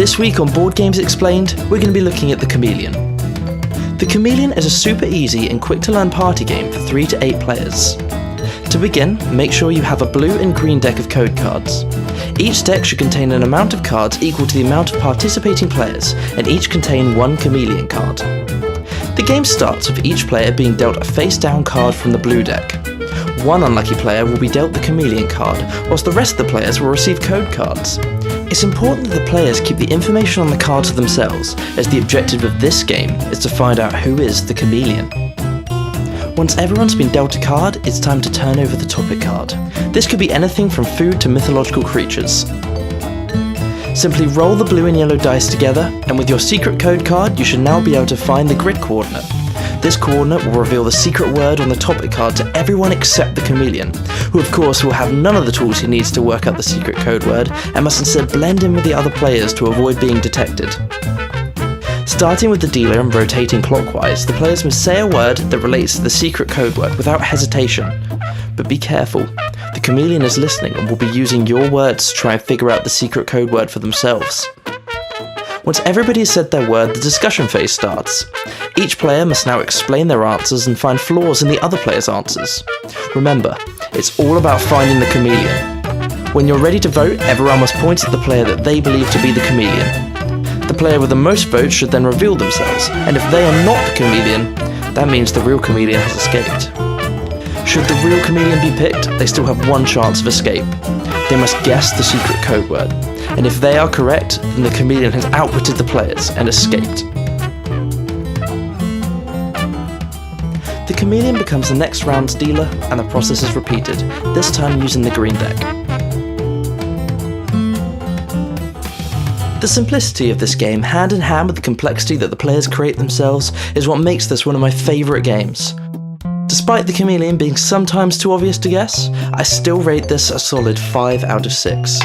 This week on Board Games Explained, we're going to be looking at the Chameleon. The Chameleon is a super easy and quick to learn party game for 3 to 8 players. To begin, make sure you have a blue and green deck of code cards. Each deck should contain an amount of cards equal to the amount of participating players, and each contain one Chameleon card. The game starts with each player being dealt a face-down card from the blue deck. One unlucky player will be dealt the Chameleon card, whilst the rest of the players will receive code cards. It's important that the players keep the information on the cards to themselves, as the objective of this game is to find out who is the Chameleon. Once everyone's been dealt a card, it's time to turn over the topic card. This could be anything from food to mythological creatures. Simply roll the blue and yellow dice together, and with your secret code card, you should now be able to find the grid coordinate. This coordinate will reveal the secret word on the topic card to everyone except the Chameleon, who of course will have none of the tools he needs to work out the secret code word, and must instead blend in with the other players to avoid being detected. Starting with the dealer and rotating clockwise, the players must say a word that relates to the secret code word without hesitation. But be careful, the Chameleon is listening and will be using your words to try and figure out the secret code word for themselves. Once everybody has said their word, the discussion phase starts. Each player must now explain their answers and find flaws in the other player's answers. Remember, it's all about finding the Chameleon. When you're ready to vote, everyone must point at the player that they believe to be the Chameleon. The player with the most votes should then reveal themselves, and if they are not the Chameleon, that means the real Chameleon has escaped. Should the real Chameleon be picked, they still have one chance of escape. They must guess the secret code word, and if they are correct, then the Chameleon has outwitted the players and escaped. The Chameleon becomes the next round's dealer, and the process is repeated, this time using the green deck. The simplicity of this game, hand in hand with the complexity that the players create themselves, is what makes this one of my favourite games. Despite the Chameleon being sometimes too obvious to guess, I still rate this a solid 5 out of 6.